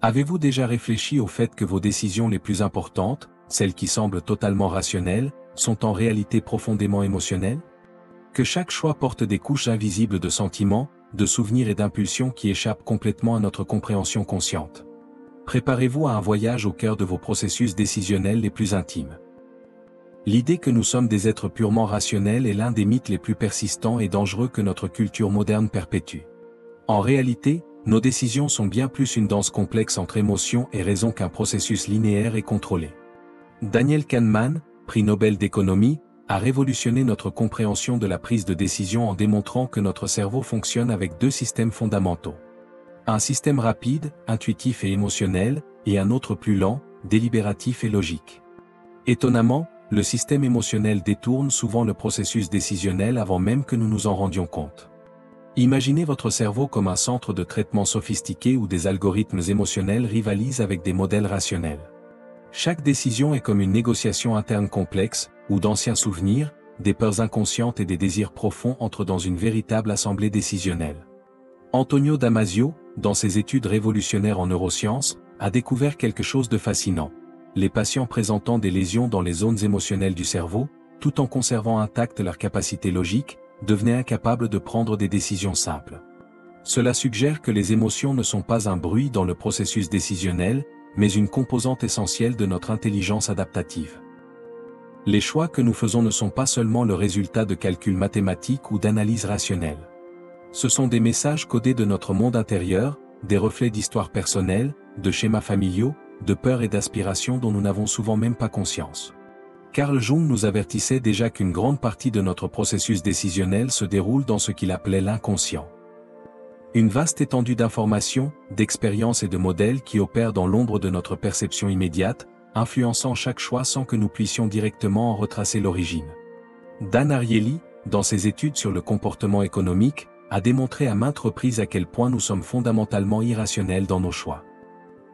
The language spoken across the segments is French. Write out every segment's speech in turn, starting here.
Avez-vous déjà réfléchi au fait que vos décisions les plus importantes, celles qui semblent totalement rationnelles, sont en réalité profondément émotionnelles? Que chaque choix porte des couches invisibles de sentiments, de souvenirs et d'impulsions qui échappent complètement à notre compréhension consciente. Préparez-vous à un voyage au cœur de vos processus décisionnels les plus intimes. L'idée que nous sommes des êtres purement rationnels est l'un des mythes les plus persistants et dangereux que notre culture moderne perpétue. En réalité, nos décisions sont bien plus une danse complexe entre émotions et raison qu'un processus linéaire et contrôlé. Daniel Kahneman, prix Nobel d'économie, a révolutionné notre compréhension de la prise de décision en démontrant que notre cerveau fonctionne avec deux systèmes fondamentaux. Un système rapide, intuitif et émotionnel, et un autre plus lent, délibératif et logique. Étonnamment, le système émotionnel détourne souvent le processus décisionnel avant même que nous nous en rendions compte. Imaginez votre cerveau comme un centre de traitement sophistiqué où des algorithmes émotionnels rivalisent avec des modèles rationnels. Chaque décision est comme une négociation interne complexe, où d'anciens souvenirs, des peurs inconscientes et des désirs profonds entrent dans une véritable assemblée décisionnelle. Antonio Damasio, dans ses études révolutionnaires en neurosciences, a découvert quelque chose de fascinant. Les patients présentant des lésions dans les zones émotionnelles du cerveau, tout en conservant intacte leur capacité logique, devenaient incapables de prendre des décisions simples. Cela suggère que les émotions ne sont pas un bruit dans le processus décisionnel, mais une composante essentielle de notre intelligence adaptative. Les choix que nous faisons ne sont pas seulement le résultat de calculs mathématiques ou d'analyses rationnelles. Ce sont des messages codés de notre monde intérieur, des reflets d'histoires personnelles, de schémas familiaux, de peurs et d'aspirations dont nous n'avons souvent même pas conscience. Carl Jung nous avertissait déjà qu'une grande partie de notre processus décisionnel se déroule dans ce qu'il appelait l'inconscient. Une vaste étendue d'informations, d'expériences et de modèles qui opèrent dans l'ombre de notre perception immédiate, influençant chaque choix sans que nous puissions directement en retracer l'origine. Dan Ariely, dans ses études sur le comportement économique, a démontré à maintes reprises à quel point nous sommes fondamentalement irrationnels dans nos choix.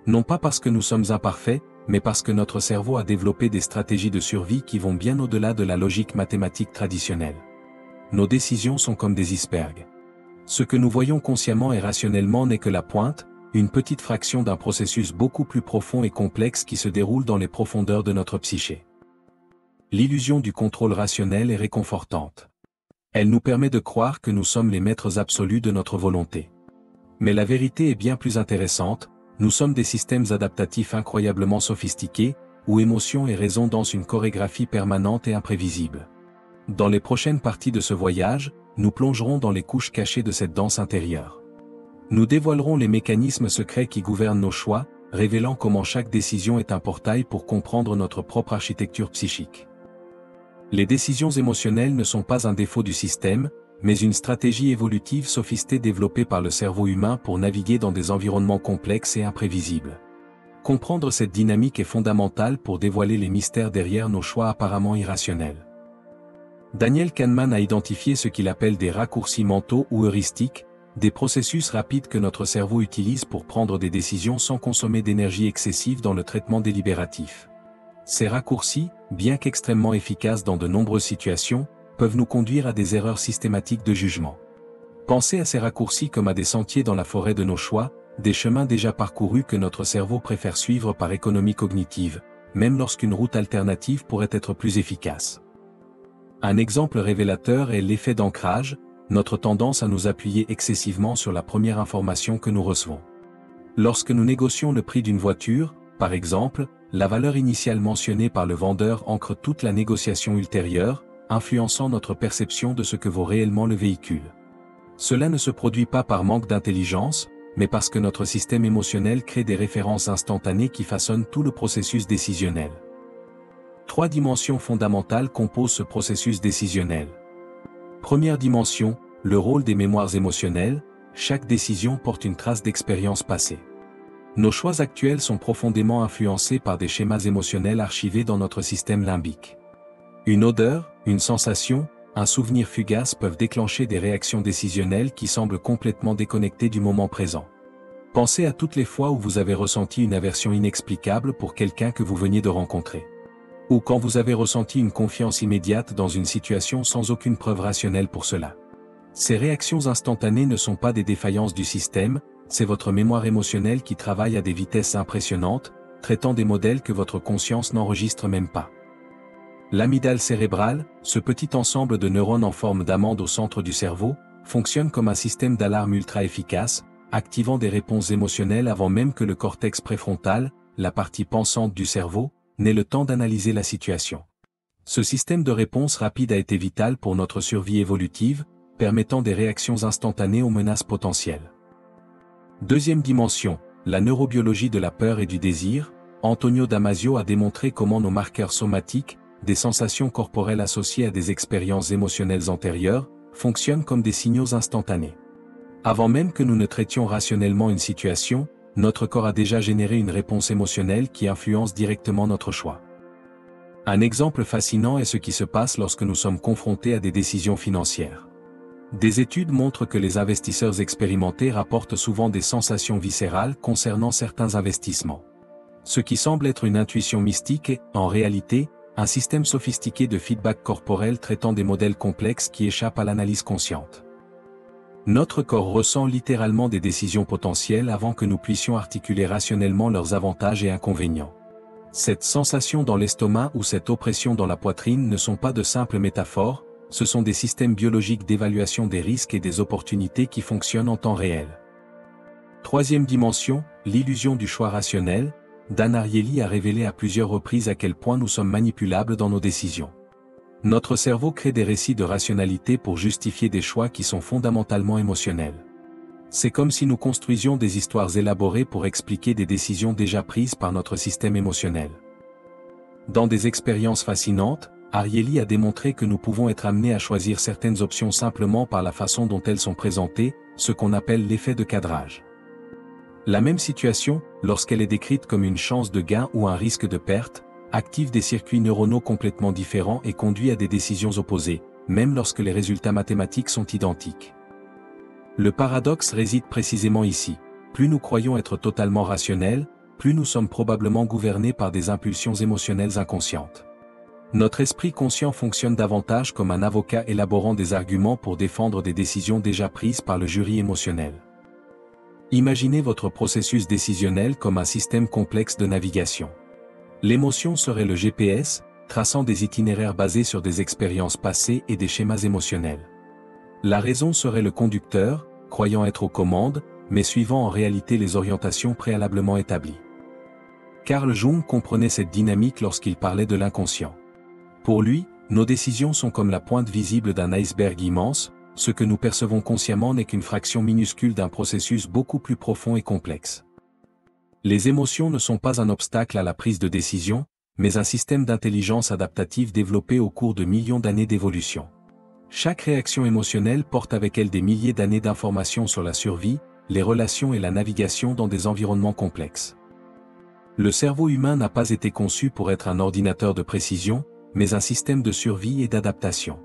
Non pas parce que nous sommes imparfaits, mais parce que notre cerveau a développé des stratégies de survie qui vont bien au-delà de la logique mathématique traditionnelle. Nos décisions sont comme des icebergs. Ce que nous voyons consciemment et rationnellement n'est que la pointe, une petite fraction d'un processus beaucoup plus profond et complexe qui se déroule dans les profondeurs de notre psyché. L'illusion du contrôle rationnel est réconfortante. Elle nous permet de croire que nous sommes les maîtres absolus de notre volonté. Mais la vérité est bien plus intéressante, nous sommes des systèmes adaptatifs incroyablement sophistiqués, où émotion et raison dansent une chorégraphie permanente et imprévisible. Dans les prochaines parties de ce voyage, nous plongerons dans les couches cachées de cette danse intérieure. Nous dévoilerons les mécanismes secrets qui gouvernent nos choix, révélant comment chaque décision est un portail pour comprendre notre propre architecture psychique. Les décisions émotionnelles ne sont pas un défaut du système, mais une stratégie évolutive sophistiquée développée par le cerveau humain pour naviguer dans des environnements complexes et imprévisibles. Comprendre cette dynamique est fondamental pour dévoiler les mystères derrière nos choix apparemment irrationnels. Daniel Kahneman a identifié ce qu'il appelle des raccourcis mentaux ou heuristiques, des processus rapides que notre cerveau utilise pour prendre des décisions sans consommer d'énergie excessive dans le traitement délibératif. Ces raccourcis, bien qu'extrêmement efficaces dans de nombreuses situations, peuvent nous conduire à des erreurs systématiques de jugement. Pensez à ces raccourcis comme à des sentiers dans la forêt de nos choix, des chemins déjà parcourus que notre cerveau préfère suivre par économie cognitive, même lorsqu'une route alternative pourrait être plus efficace. Un exemple révélateur est l'effet d'ancrage, notre tendance à nous appuyer excessivement sur la première information que nous recevons. Lorsque nous négocions le prix d'une voiture, par exemple, la valeur initiale mentionnée par le vendeur ancre toute la négociation ultérieure, influençant notre perception de ce que vaut réellement le véhicule. Cela ne se produit pas par manque d'intelligence, mais parce que notre système émotionnel crée des références instantanées qui façonnent tout le processus décisionnel. 3 dimensions fondamentales composent ce processus décisionnel. Première dimension, le rôle des mémoires émotionnelles, chaque décision porte une trace d'expérience passée. Nos choix actuels sont profondément influencés par des schémas émotionnels archivés dans notre système limbique. Une odeur, une sensation, un souvenir fugace peuvent déclencher des réactions décisionnelles qui semblent complètement déconnectées du moment présent. Pensez à toutes les fois où vous avez ressenti une aversion inexplicable pour quelqu'un que vous veniez de rencontrer. Ou quand vous avez ressenti une confiance immédiate dans une situation sans aucune preuve rationnelle pour cela. Ces réactions instantanées ne sont pas des défaillances du système, c'est votre mémoire émotionnelle qui travaille à des vitesses impressionnantes, traitant des modèles que votre conscience n'enregistre même pas. L'amygdale cérébrale, ce petit ensemble de neurones en forme d'amande au centre du cerveau, fonctionne comme un système d'alarme ultra efficace, activant des réponses émotionnelles avant même que le cortex préfrontal, la partie pensante du cerveau, n'ait le temps d'analyser la situation. Ce système de réponse rapide a été vital pour notre survie évolutive, permettant des réactions instantanées aux menaces potentielles. Deuxième dimension, la neurobiologie de la peur et du désir. Antonio Damasio a démontré comment nos marqueurs somatiques, des sensations corporelles associées à des expériences émotionnelles antérieures, fonctionnent comme des signaux instantanés. Avant même que nous ne traitions rationnellement une situation, notre corps a déjà généré une réponse émotionnelle qui influence directement notre choix. Un exemple fascinant est ce qui se passe lorsque nous sommes confrontés à des décisions financières. Des études montrent que les investisseurs expérimentés rapportent souvent des sensations viscérales concernant certains investissements. Ce qui semble être une intuition mystique est, en réalité, un système sophistiqué de feedback corporel traitant des modèles complexes qui échappent à l'analyse consciente. Notre corps ressent littéralement des décisions potentielles avant que nous puissions articuler rationnellement leurs avantages et inconvénients. Cette sensation dans l'estomac ou cette oppression dans la poitrine ne sont pas de simples métaphores, ce sont des systèmes biologiques d'évaluation des risques et des opportunités qui fonctionnent en temps réel. Troisième dimension, l'illusion du choix rationnel. Dan Ariely a révélé à plusieurs reprises à quel point nous sommes manipulables dans nos décisions. Notre cerveau crée des récits de rationalité pour justifier des choix qui sont fondamentalement émotionnels. C'est comme si nous construisions des histoires élaborées pour expliquer des décisions déjà prises par notre système émotionnel. Dans des expériences fascinantes, Ariely a démontré que nous pouvons être amenés à choisir certaines options simplement par la façon dont elles sont présentées, ce qu'on appelle l'effet de cadrage. La même situation, lorsqu'elle est décrite comme une chance de gain ou un risque de perte, active des circuits neuronaux complètement différents et conduit à des décisions opposées, même lorsque les résultats mathématiques sont identiques. Le paradoxe réside précisément ici. Plus nous croyons être totalement rationnels, plus nous sommes probablement gouvernés par des impulsions émotionnelles inconscientes. Notre esprit conscient fonctionne davantage comme un avocat élaborant des arguments pour défendre des décisions déjà prises par le jury émotionnel. Imaginez votre processus décisionnel comme un système complexe de navigation. L'émotion serait le GPS, traçant des itinéraires basés sur des expériences passées et des schémas émotionnels. La raison serait le conducteur, croyant être aux commandes, mais suivant en réalité les orientations préalablement établies. Carl Jung comprenait cette dynamique lorsqu'il parlait de l'inconscient. Pour lui, nos décisions sont comme la pointe visible d'un iceberg immense, ce que nous percevons consciemment n'est qu'une fraction minuscule d'un processus beaucoup plus profond et complexe. Les émotions ne sont pas un obstacle à la prise de décision, mais un système d'intelligence adaptative développé au cours de millions d'années d'évolution. Chaque réaction émotionnelle porte avec elle des milliers d'années d'informations sur la survie, les relations et la navigation dans des environnements complexes. Le cerveau humain n'a pas été conçu pour être un ordinateur de précision, mais un système de survie et d'adaptation.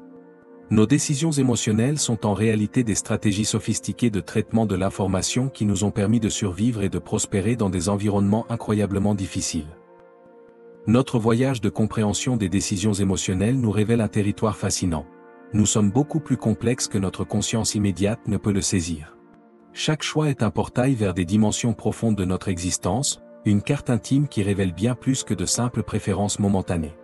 Nos décisions émotionnelles sont en réalité des stratégies sophistiquées de traitement de l'information qui nous ont permis de survivre et de prospérer dans des environnements incroyablement difficiles. Notre voyage de compréhension des décisions émotionnelles nous révèle un territoire fascinant. Nous sommes beaucoup plus complexes que notre conscience immédiate ne peut le saisir. Chaque choix est un portail vers des dimensions profondes de notre existence, une carte intime qui révèle bien plus que de simples préférences momentanées.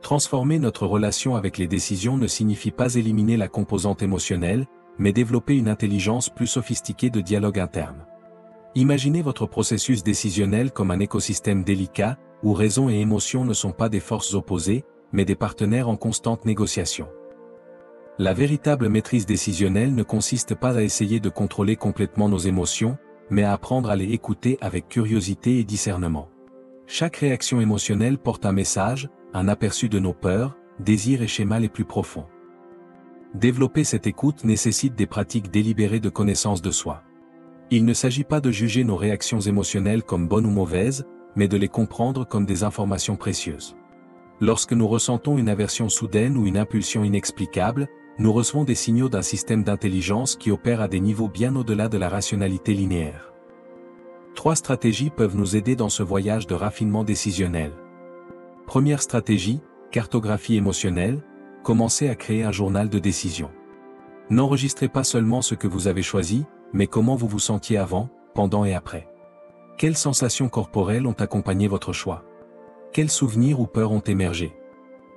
Transformer notre relation avec les décisions ne signifie pas éliminer la composante émotionnelle, mais développer une intelligence plus sophistiquée de dialogue interne. Imaginez votre processus décisionnel comme un écosystème délicat, où raison et émotion ne sont pas des forces opposées, mais des partenaires en constante négociation. La véritable maîtrise décisionnelle ne consiste pas à essayer de contrôler complètement nos émotions, mais à apprendre à les écouter avec curiosité et discernement. Chaque réaction émotionnelle porte un message, un aperçu de nos peurs, désirs et schémas les plus profonds. Développer cette écoute nécessite des pratiques délibérées de connaissance de soi. Il ne s'agit pas de juger nos réactions émotionnelles comme bonnes ou mauvaises, mais de les comprendre comme des informations précieuses. Lorsque nous ressentons une aversion soudaine ou une impulsion inexplicable, nous recevons des signaux d'un système d'intelligence qui opère à des niveaux bien au-delà de la rationalité linéaire. 3 stratégies peuvent nous aider dans ce voyage de raffinement décisionnel. Première stratégie, cartographie émotionnelle, commencez à créer un journal de décision. N'enregistrez pas seulement ce que vous avez choisi, mais comment vous vous sentiez avant, pendant et après. Quelles sensations corporelles ont accompagné votre choix? Quels souvenirs ou peurs ont émergé?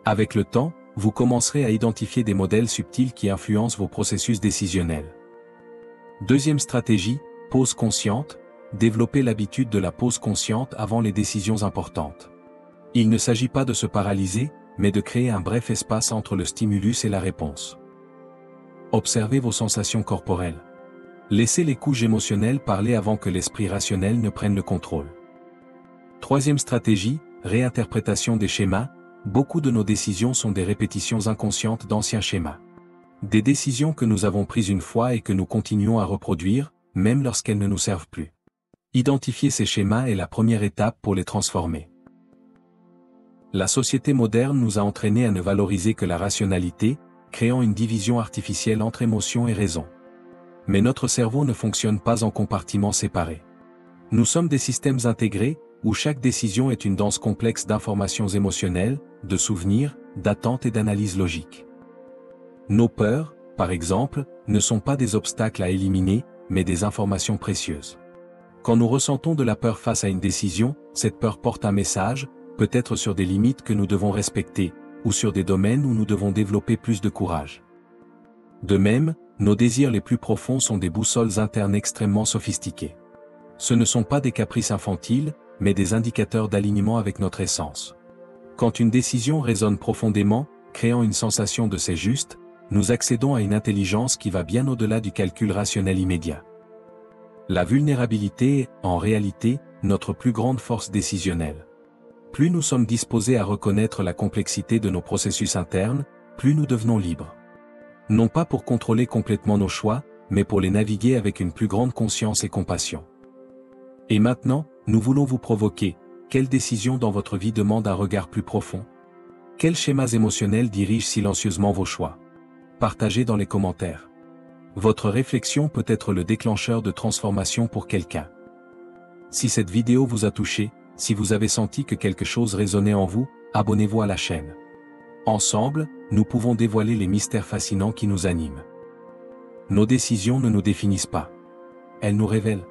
Avec le temps, vous commencerez à identifier des modèles subtils qui influencent vos processus décisionnels. Deuxième stratégie, pause consciente. Développer l'habitude de la pause consciente avant les décisions importantes. Il ne s'agit pas de se paralyser, mais de créer un bref espace entre le stimulus et la réponse. Observez vos sensations corporelles. Laissez les couches émotionnelles parler avant que l'esprit rationnel ne prenne le contrôle. Troisième stratégie, réinterprétation des schémas. Beaucoup de nos décisions sont des répétitions inconscientes d'anciens schémas. Des décisions que nous avons prises une fois et que nous continuons à reproduire, même lorsqu'elles ne nous servent plus. Identifier ces schémas est la première étape pour les transformer. La société moderne nous a entraînés à ne valoriser que la rationalité, créant une division artificielle entre émotion et raison. Mais notre cerveau ne fonctionne pas en compartiments séparés. Nous sommes des systèmes intégrés, où chaque décision est une danse complexe d'informations émotionnelles, de souvenirs, d'attentes et d'analyses logiques. Nos peurs, par exemple, ne sont pas des obstacles à éliminer, mais des informations précieuses. Quand nous ressentons de la peur face à une décision, cette peur porte un message, peut-être sur des limites que nous devons respecter, ou sur des domaines où nous devons développer plus de courage. De même, nos désirs les plus profonds sont des boussoles internes extrêmement sophistiquées. Ce ne sont pas des caprices infantiles, mais des indicateurs d'alignement avec notre essence. Quand une décision résonne profondément, créant une sensation de c'est juste, nous accédons à une intelligence qui va bien au-delà du calcul rationnel immédiat. La vulnérabilité est, en réalité, notre plus grande force décisionnelle. Plus nous sommes disposés à reconnaître la complexité de nos processus internes, plus nous devenons libres. Non pas pour contrôler complètement nos choix, mais pour les naviguer avec une plus grande conscience et compassion. Et maintenant, nous voulons vous provoquer. Quelle décision dans votre vie demande un regard plus profond? Quels schémas émotionnels dirigent silencieusement vos choix? Partagez dans les commentaires. Votre réflexion peut être le déclencheur de transformation pour quelqu'un. Si cette vidéo vous a touché, si vous avez senti que quelque chose résonnait en vous, abonnez-vous à la chaîne. Ensemble, nous pouvons dévoiler les mystères fascinants qui nous animent. Nos décisions ne nous définissent pas. Elles nous révèlent.